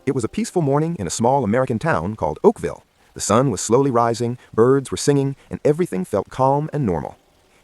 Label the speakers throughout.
Speaker 1: It was a peaceful morning in a small American town called Oakville. The sun was slowly rising, birds were singing, and everything felt calm and normal.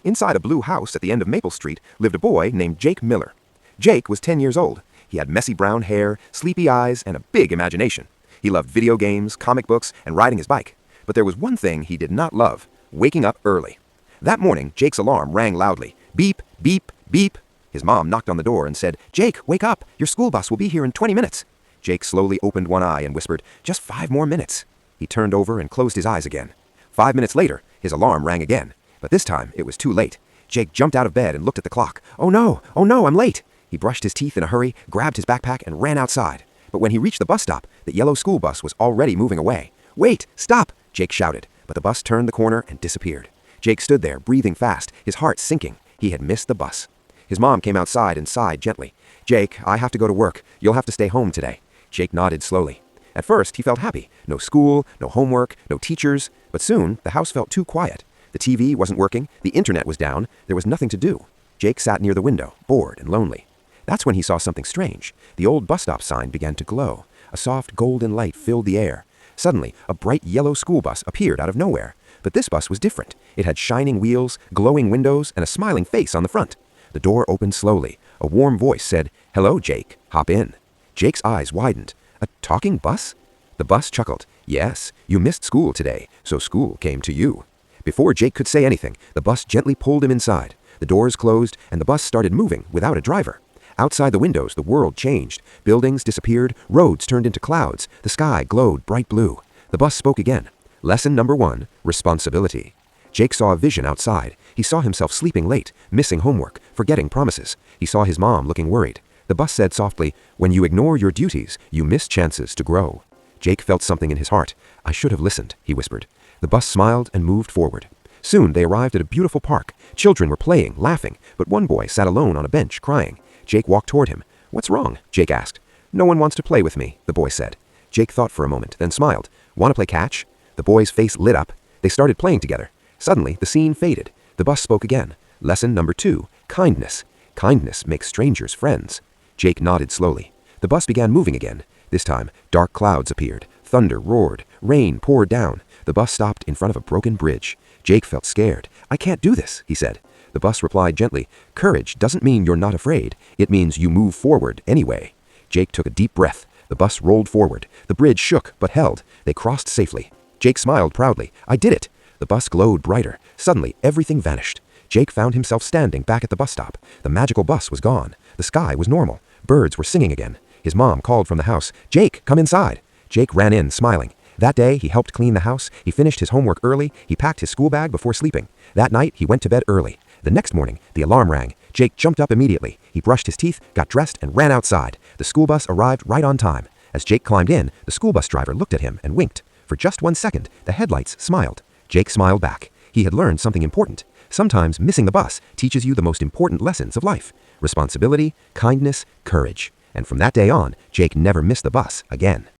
Speaker 1: Inside a blue house at the end of Maple Street lived a boy named Jake Miller. Jake was 10 years old. He had messy brown hair, sleepy eyes, and a big imagination. He loved video games, comic books, and riding his bike. But there was one thing he did not love: waking up early. That morning, Jake's alarm rang loudly. Beep, beep, beep. His mom knocked on the door and said, "Jake, wake up! Your school bus will be here in 20 minutes. Jake slowly opened one eye and whispered, "Just 5 more minutes." He turned over and closed his eyes again. 5 minutes later, his alarm rang again. But this time, it was too late. Jake jumped out of bed and looked at the clock. Oh no, I'm late! He brushed his teeth in a hurry, grabbed his backpack, and ran outside. But when he reached the bus stop, the yellow school bus was already moving away. "Wait! Stop!" Jake shouted, but the bus turned the corner and disappeared. Jake stood there, breathing fast, his heart sinking. He had missed the bus. His mom came outside and sighed gently. "Jake, I have to go to work. You'll have to stay home today." Jake nodded slowly. At first, he felt happy. No school, no homework, no teachers. But soon, the house felt too quiet. The TV wasn't working, the internet was down, there was nothing to do. Jake sat near the window, bored and lonely. That's when he saw something strange. The old bus stop sign began to glow. A soft golden light filled the air. Suddenly, a bright yellow school bus appeared out of nowhere. But this bus was different. It had shining wheels, glowing windows, and a smiling face on the front. The door opened slowly. A warm voice said, "Hello, Jake. Hop in." Jake's eyes widened. A talking bus? The bus chuckled. "Yes, you missed school today, so school came to you." Before Jake could say anything, the bus gently pulled him inside. The doors closed, and the bus started moving without a driver. Outside the windows, the world changed. Buildings disappeared, roads turned into clouds, the sky glowed bright blue. The bus spoke again. Lesson number 1, responsibility. Jake saw a vision outside. He saw himself sleeping late, missing homework, forgetting promises. He saw his mom looking worried. The bus said softly, "When you ignore your duties, you miss chances to grow." Jake felt something in his heart. "I should have listened," he whispered. The bus smiled and moved forward. Soon they arrived at a beautiful park. Children were playing, laughing, but one boy sat alone on a bench, crying. Jake walked toward him. "What's wrong?" Jake asked. "No one wants to play with me," the boy said. Jake thought for a moment, then smiled. "Want to play catch?" The boy's face lit up. They started playing together. Suddenly, the scene faded. The bus spoke again. Lesson number 2, kindness. Kindness makes strangers friends. Jake nodded slowly. The bus began moving again. This time, dark clouds appeared. Thunder roared. Rain poured down. The bus stopped in front of a broken bridge. Jake felt scared. "I can't do this," he said. The bus replied gently, "Courage doesn't mean you're not afraid. It means you move forward anyway." Jake took a deep breath. The bus rolled forward. The bridge shook but held. They crossed safely. Jake smiled proudly. "I did it." The bus glowed brighter. Suddenly, everything vanished. Jake found himself standing back at the bus stop. The magical bus was gone. The sky was normal. Birds were singing again. His mom called from the house, "Jake, come inside." Jake ran in, smiling. That day, he helped clean the house. He finished his homework early. He packed his school bag before sleeping. That night, he went to bed early. The next morning, the alarm rang. Jake jumped up immediately. He brushed his teeth, got dressed, and ran outside. The school bus arrived right on time. As Jake climbed in, the school bus driver looked at him and winked. For just 1 second, the headlights smiled. Jake smiled back. He had learned something important. Sometimes missing the bus teaches you the most important lessons of life: responsibility, kindness, courage. And from that day on, Jake never missed the bus again.